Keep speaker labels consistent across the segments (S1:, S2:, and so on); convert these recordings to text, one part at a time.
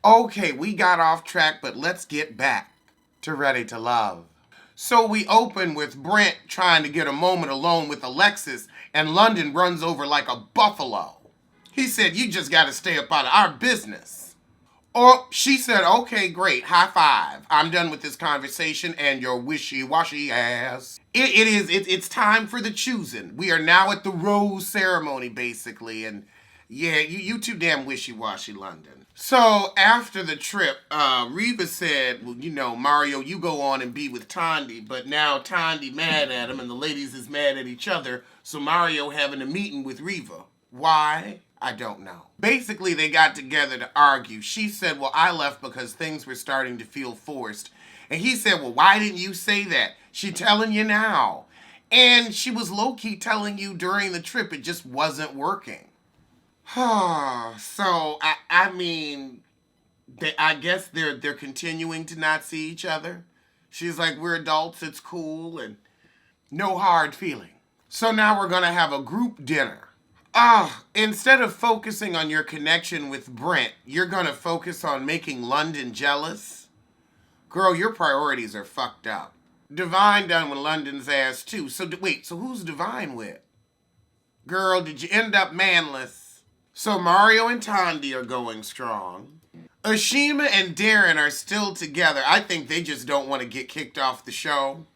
S1: Okay, we got off track, but let's get back to Ready to Love. So we open with Brent trying to get a moment alone with Alexis, and London runs over like a buffalo. He said, "You just gotta stay up out of our business." Or she said, "Okay, great, high five. I'm done with this conversation and your wishy-washy ass." It's time for the choosing. We are now at the rose ceremony, basically, and yeah, you too damn wishy-washy, London. So after the trip, Reva said, "Well, Mario, you go on and be with Tandy," but now Tandy mad at him and the ladies is mad at each other, so Mario having a meeting with Reva. Why? I don't know. Basically, they got together to argue. She said, "Well, I left because things were starting to feel forced." And he said, "Well, why didn't you say that? She telling you now." And she was low-key telling you during the trip it just wasn't working. So I mean, I guess they're continuing to not see each other. She's like, "We're adults, it's cool, and no hard feeling." So now we're gonna have a group dinner. Instead of focusing on your connection with Brent, you're gonna focus on making London jealous. Girl, your priorities are fucked up. Divine done with London's ass too. So wait, so who's Divine with? Girl, did you end up manless? So Mario and Tandy are going strong. Ashima and Darren are still together. I think they just don't want to get kicked off the show.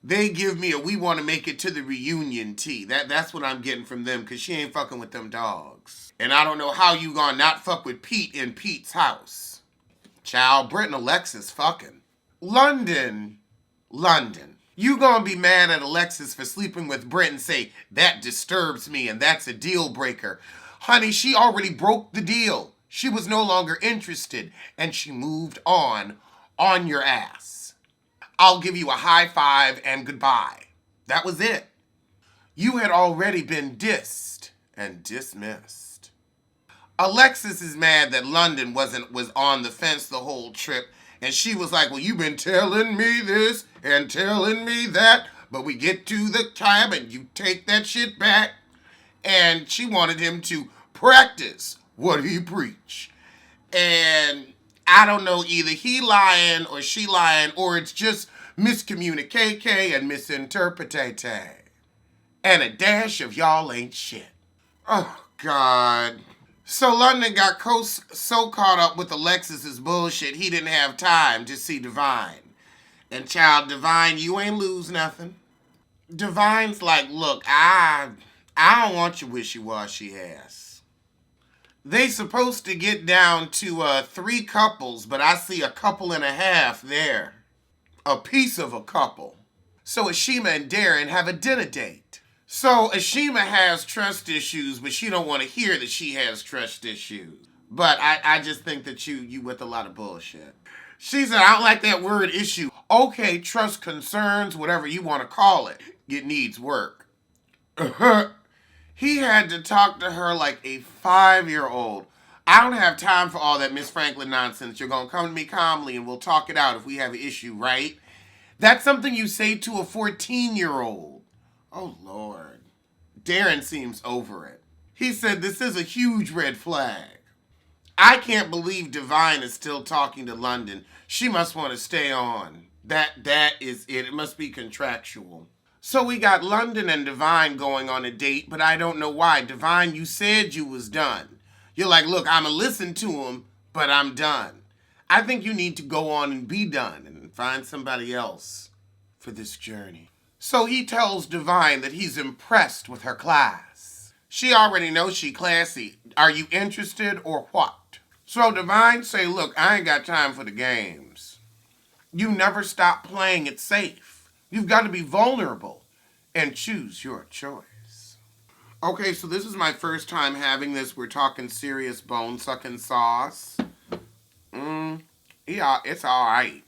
S1: They give me a "we want to make it to the reunion" tea. That's what I'm getting from them, because she ain't fucking with them dogs. And I don't know how you gonna not fuck with Pete in Pete's house. Child, Brent and Alexis fucking. London. You gonna be mad at Alexis for sleeping with Brent and say, "That disturbs me and that's a deal breaker." Honey, she already broke the deal. She was no longer interested, and she moved on your ass. I'll give you a high five and goodbye. That was it. You had already been dissed and dismissed. Alexis is mad that London was on the fence the whole trip, and she was like, "Well, you've been telling me this and telling me that, but we get to the time and you take that shit back." And she wanted him to practice what he preach. And I don't know, either he lying or she lying, or it's just miscommunicate and misinterpretate. And a dash of y'all ain't shit. Oh, God. So London got so caught up with Alexis's bullshit, he didn't have time to see Divine. And child, Divine, you ain't lose nothing. Divine's like, "Look, I don't want your wishy-washy ass." They supposed to get down to 3 couples, but I see a couple and a half there. A piece of a couple. So Ashima and Darren have a dinner date. So Ashima has trust issues, but she don't want to hear that she has trust issues. But I just think that you with a lot of bullshit. She said, "I don't like that word issue." Okay, trust concerns, whatever you want to call it. It needs work. He had to talk to her like a 5-year-old. I don't have time for all that Miss Franklin nonsense. You're going to come to me calmly and we'll talk it out if we have an issue, right? That's something you say to a 14-year-old. Oh, Lord. Darren seems over it. He said, "This is a huge red flag. I can't believe Divine is still talking to London. She must want to stay on. That is it. It must be contractual." So we got London and Divine going on a date, but I don't know why. Divine, you said you was done. You're like, "Look, I'ma listen to him, but I'm done." I think you need to go on and be done and find somebody else for this journey. So he tells Divine that he's impressed with her class. She already knows she classy. Are you interested or what? So Divine say, "Look, I ain't got time for the games. You never stop playing it safe. You've got to be vulnerable and choose your choice." Okay, so this is my first time having this. We're talking serious bone-sucking sauce. Yeah, it's all right.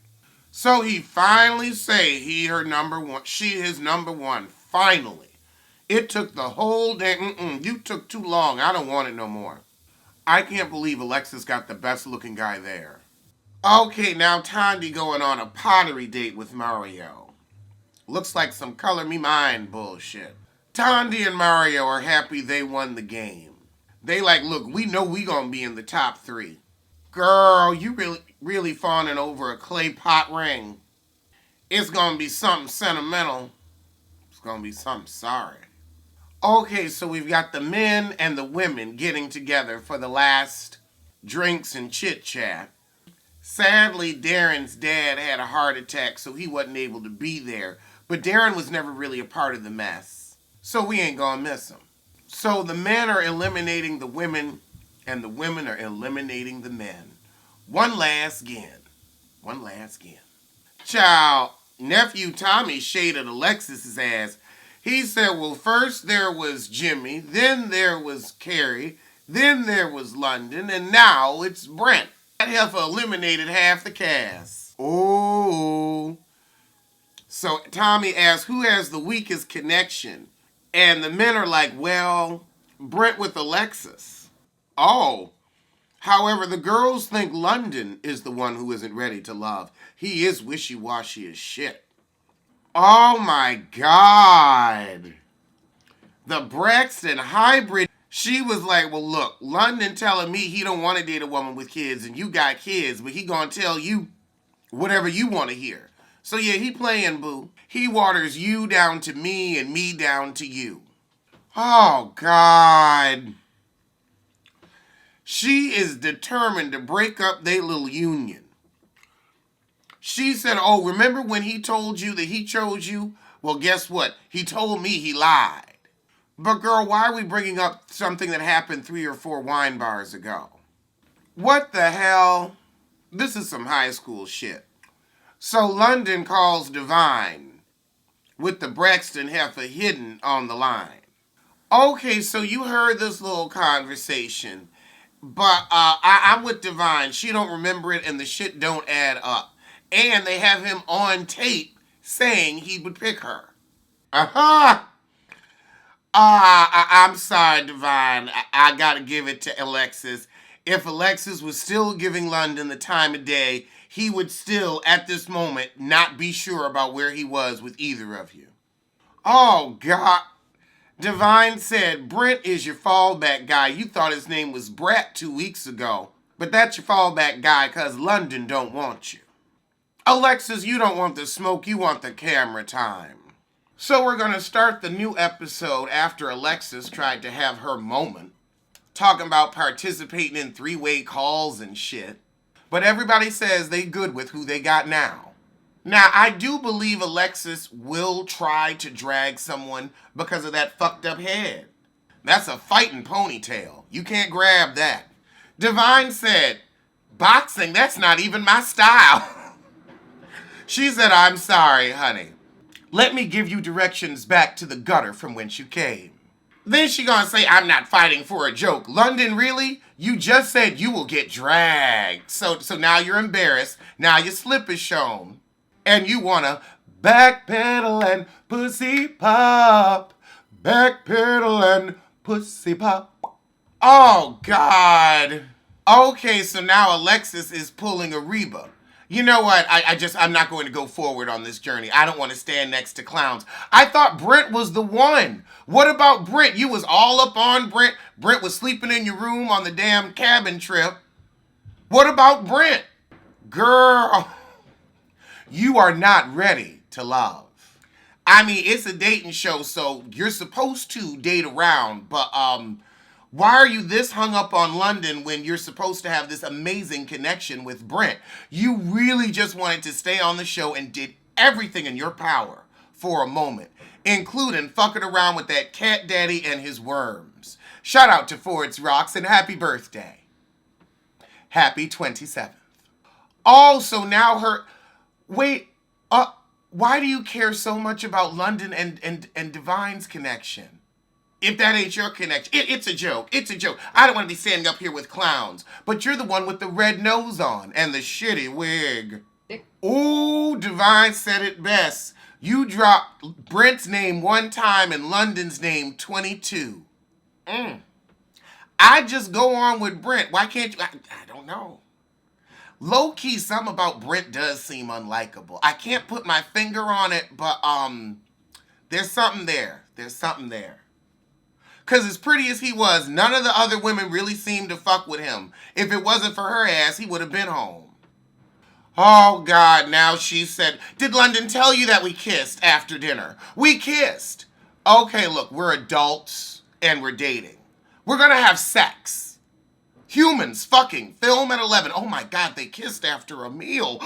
S1: So he finally say he her number one. She his number one. Finally. It took the whole day. You took too long. I don't want it no more. I can't believe Alexis got the best looking guy there. Okay, now Tandy going on a pottery date with Mario. Looks like some color me mind bullshit. Tandy and Mario are happy they won the game. They like, "Look, we know we gonna be in the top 3. Girl, you really fawning over a clay pot ring. It's gonna be something sentimental. It's gonna be something sorry. Okay, so we've got the men and the women getting together for the last drinks and chit chat. Sadly, Darren's dad had a heart attack, so he wasn't able to be there. But Darren was never really a part of the mess, so we ain't gonna miss him. So the men are eliminating the women, and the women are eliminating the men. One last again. One last again. Child, nephew Tommy shaded Alexis's ass. He said, well, first there was Jimmy, then there was Carrie, then there was London, and now it's Brent. That heifer eliminated half the cast. Oh. So Tommy asked, who has the weakest connection? And the men are like, well, Brent with Alexis. Oh. However, the girls think London is the one who isn't ready to love. He is wishy-washy as shit. Oh my God. The Braxton hybrid. She was like, well, look, London telling me he don't want to date a woman with kids and you got kids, but he gonna tell you whatever you want to hear. So yeah, he playing boo. He waters you down to me and me down to you. Oh God. She is determined to break up their little union. She said, oh, remember when he told you that he chose you? Well, guess what? He told me he lied. But girl, why are we bringing up something that happened 3 or 4 wine bars ago? What the hell? This is some high school shit. So London calls Divine with the Braxton heifer hidden on the line. Okay, so you heard this little conversation. But I'm with Divine. She don't remember it and the shit don't add up. And they have him on tape saying he would pick her. Uh-huh. I'm sorry, Divine. I gotta give it to Alexis. If Alexis was still giving London the time of day, he would still, at this moment, not be sure about where he was with either of you. Oh, God. Divine said, Brent is your fallback guy. You thought his name was Brett 2 weeks ago. But that's your fallback guy because London don't want you. Alexis, you don't want the smoke. You want the camera time. So we're going to start the new episode after Alexis tried to have her moment. Talking about participating in 3-way calls and shit. But everybody says they good with who they got now. Now, I do believe Alexis will try to drag someone because of that fucked up head. That's a fighting ponytail. You can't grab that. Divine said, boxing, that's not even my style. She said, I'm sorry, honey. Let me give you directions back to the gutter from whence you came. Then she gonna say, I'm not fighting for a joke. London, really? You just said you will get dragged. So now you're embarrassed. Now your slip is shown. And you wanna backpedal and pussy pop. Backpedal and pussy pop. Oh, God. Okay, so now Alexis is pulling a Reba. You know what? I'm not going to go forward on this journey. I don't want to stand next to clowns. I thought Brent was the one. What about Brent? You was all up on Brent. Brent was sleeping in your room on the damn cabin trip. What about Brent? Girl, you are not ready to love. I mean, it's a dating show, so you're supposed to date around, but why are you this hung up on London when you're supposed to have this amazing connection with Brent? You really just wanted to stay on the show and did everything in your power for a moment, including fucking around with that cat daddy and his worms. Shout out to Ford's Rocks and happy birthday. Happy 27th. Also, now her... Wait, why do you care so much about London and Divine's connection? If that ain't your connection, it's a joke. It's a joke. I don't want to be standing up here with clowns, but you're the one with the red nose on and the shitty wig. Ooh, Divine said it best. You dropped Brent's name 1 time and London's name 22. I just go on with Brent. Why can't you? I don't know. Low-key, something about Brent does seem unlikable. I can't put my finger on it, but there's something there. There's something there. Because as pretty as he was, none of the other women really seemed to fuck with him. If it wasn't for her ass, he would have been home. Oh, God, now she said, did London tell you that we kissed after dinner? We kissed. Okay, look, we're adults and we're dating. We're going to have sex. Humans fucking. Film at 11. Oh, my God, they kissed after a meal.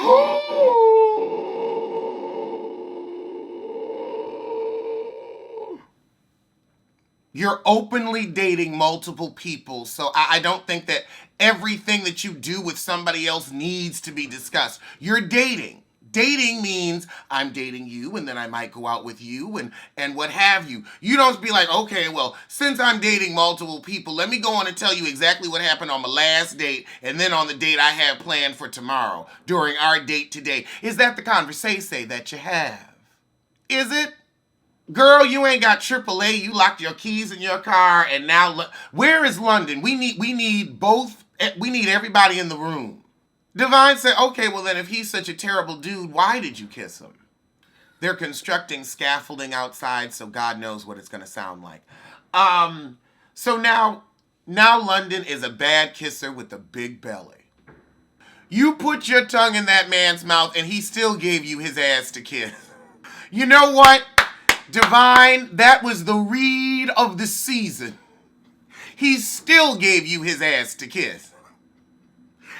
S1: You're openly dating multiple people, so I don't think that everything that you do with somebody else needs to be discussed. You're dating. Dating means I'm dating you, and then I might go out with you, and what have you. You don't be like, okay, well, since I'm dating multiple people, let me go on and tell you exactly what happened on my last date, and then on the date I have planned for tomorrow, during our date today. Is that the conversation that you have? Is it? Girl, you ain't got AAA. You locked your keys in your car, and now where is London? We need both. We need everybody in the room. Divine said, okay, well then if he's such a terrible dude, why did you kiss him? They're constructing scaffolding outside, so God knows what it's going to sound like. So now London is a bad kisser with a big belly. You put your tongue in that man's mouth, and he still gave you his ass to kiss. You know what? Divine, that was the read of the season. He still gave you his ass to kiss.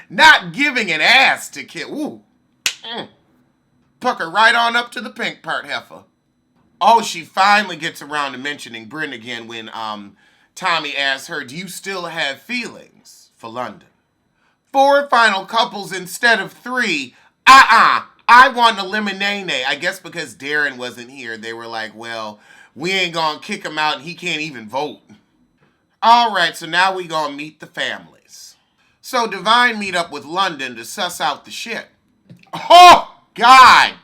S1: Not giving an ass to kiss. Ooh. Pucker right on up to the pink part, heifer. Oh, she finally gets around to mentioning Brent again when Tommy asks her, do you still have feelings for London? 4 final couples instead of 3. I want a lemonade. I guess because Darren wasn't here, they were like, well, we ain't gonna kick him out and he can't even vote. All right, so now we gonna meet the families. So Divine meet up with London to suss out the shit. Oh, God.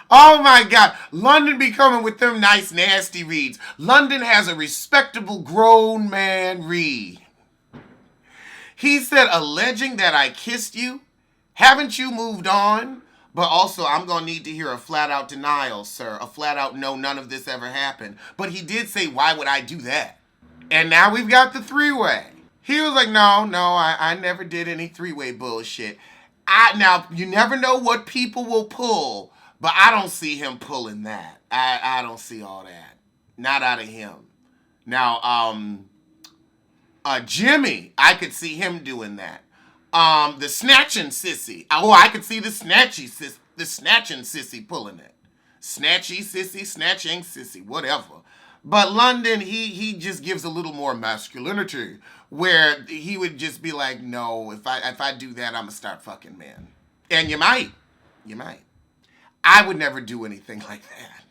S1: Oh, my God. London be coming with them nice, nasty reads. London has a respectable grown man read. He said, alleging that I kissed you. Haven't you moved on? But also, I'm going to need to hear a flat-out denial, sir. A flat-out no, none of this ever happened. But he did say, why would I do that? And now we've got the 3-way. He was like, no, I never did any 3-way bullshit. Now, you never know what people will pull, but I don't see him pulling that. I don't see all that. Not out of him. Now, Jimmy, I could see him doing that. The snatching sissy. Oh, I could see the snatching sissy pulling it. Snatchy sissy, snatching sissy, whatever. But London, he just gives a little more masculinity, where he would just be like, no, if I do that, I'm gonna start fucking men. And you might. I would never do anything like that.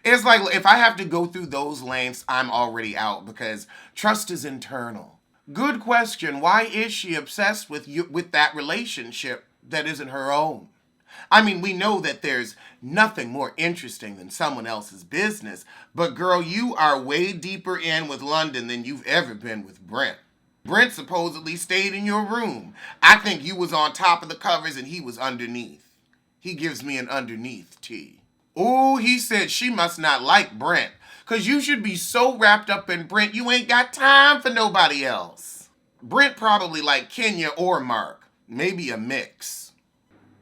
S1: It's like, if I have to go through those lengths, I'm already out, because trust is internal. Good question. Why is she obsessed with that relationship that isn't her own? I mean, we know that there's nothing more interesting than someone else's business, but girl, you are way deeper in with London than you've ever been with Brent. Brent supposedly stayed in your room. I think you was on top of the covers and he was underneath. He gives me an underneath tea. Oh, he said she must not like Brent, because you should be so wrapped up in Brent you ain't got time for nobody else. Brent probably like Kenya or Mark. Maybe a mix.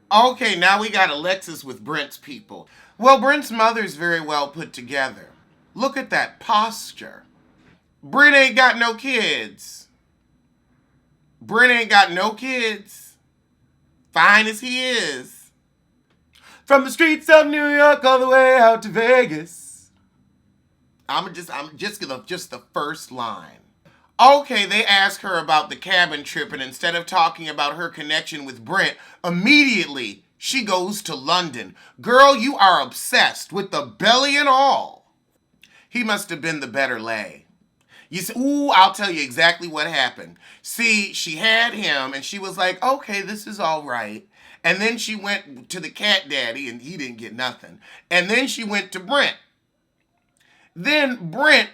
S1: Okay, now we got Alexis with Brent's people. Well, Brent's mother's very well put together. Look at that posture. Brent ain't got no kids. Brent ain't got no kids. Fine as he is. From the streets of New York all the way out to Vegas. I'm just the first line. Okay, they ask her about the cabin trip, and instead of talking about her connection with Brent, immediately she goes to London. Girl, you are obsessed with the belly and all. He must have been the better lay. You say, ooh, I'll tell you exactly what happened. See, she had him, and she was like, okay, this is all right. And then she went to the cat daddy, and he didn't get nothing. And then she went to Brent. Then Brent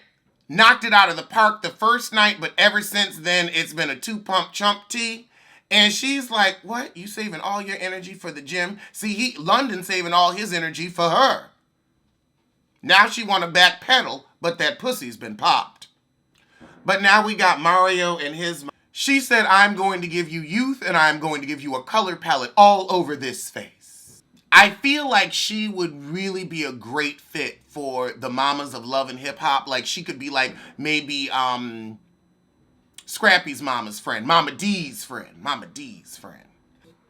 S1: knocked it out of the park the first night, but ever since then, it's been a 2-pump chump tea. And she's like, what? You saving all your energy for the gym? See, London saving all his energy for her. Now she want to backpedal, but that pussy's been popped. But now we got Mario and his mom. She said, I'm going to give you youth and I'm going to give you a color palette all over this face. I feel like she would really be a great fit for the mamas of love and hip hop. Like she could be like maybe Scrappy's mama's friend, Mama D's friend, Mama D's friend.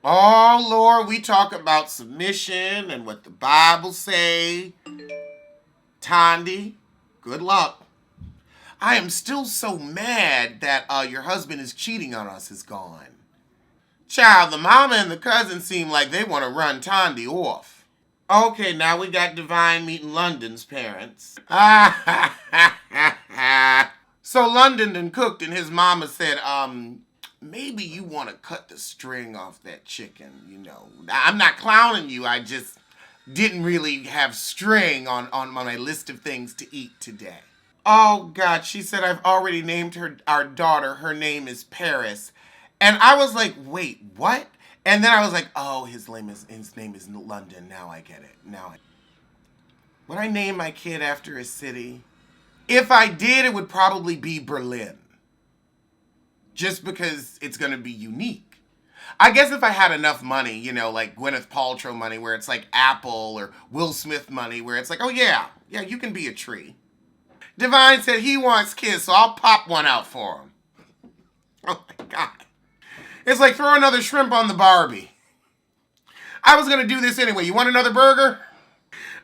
S1: Oh Lord, we talk about submission and what the Bible say. Tondi, good luck. I am still so mad that your husband is cheating on us is gone. Child, the mama and the cousin seem like they want to run Tondi off. Okay, now we got Divine meeting London's parents. So London done cooked and his mama said, maybe you want to cut the string off that chicken, you know. I'm not clowning you, I just didn't really have string on my list of things to eat today. Oh, God, she said, I've already named our daughter. Her name is Paris. And I was like, wait, what? And then I was like, oh, his name is London. Now I get it. Would I name my kid after a city? If I did, it would probably be Berlin. Just because it's going to be unique. I guess if I had enough money, you know, like Gwyneth Paltrow money, where it's like Apple, or Will Smith money, where it's like, oh, yeah, you can be a tree. Divine said he wants kids, so I'll pop one out for him. Oh my God. It's like throw another shrimp on the Barbie. I was going to do this anyway. You want another burger?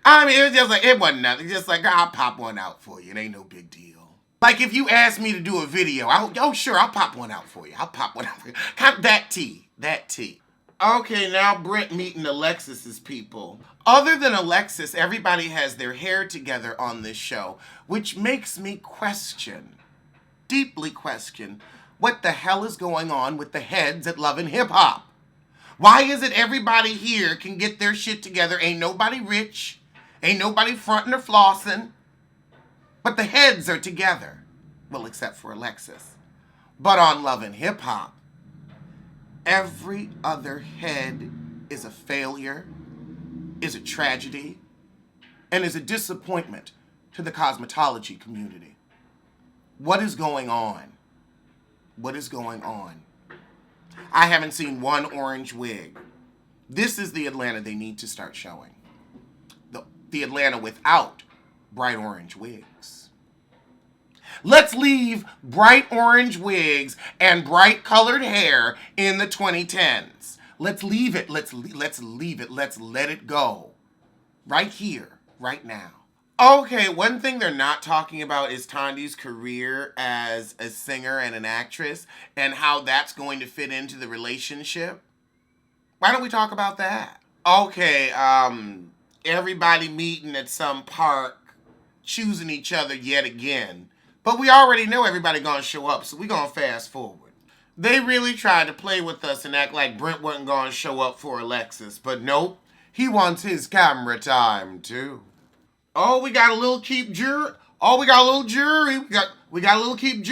S1: I mean, it was just like, it wasn't nothing. Just like, I'll pop one out for you. It ain't no big deal. Like if you asked me to do a video, sure, I'll pop one out for you. I'll pop one out for you. That tea. Okay, now Brent meeting Alexis's people. Other than Alexis, everybody has their hair together on this show, which makes me deeply question, what the hell is going on with the heads at Love and Hip Hop? Why is it everybody here can get their shit together? Ain't nobody rich, ain't nobody fronting or flossing, but the heads are together. Well, except for Alexis. But on Love and Hip Hop, every other head is a failure, is a tragedy, and is a disappointment to the cosmetology community. What is going on? What is going on? I haven't seen one orange wig. This is the Atlanta they need to start showing. The Atlanta without bright orange wigs. Let's leave bright orange wigs and bright colored hair in the 2010s. Let's leave it. Let's leave it. Let's let it go. Right here, right now. Okay, one thing they're not talking about is Tondi's career as a singer and an actress and how that's going to fit into the relationship. Why don't we talk about that? Okay, everybody meeting at some park, choosing each other yet again. But we already know everybody gonna show up, so we gonna fast forward. They really tried to play with us and act like Brent wasn't gonna show up for Alexis, but nope, he wants his camera time too. Oh, we got a little cheap jury. Oh, we got a little jury. We got a little cheap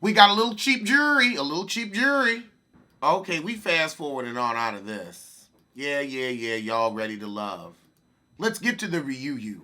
S1: We got a little cheap jury. A little cheap jury. Okay, we fast forwarding on out of this. Yeah, y'all ready to love. Let's get to the reunion.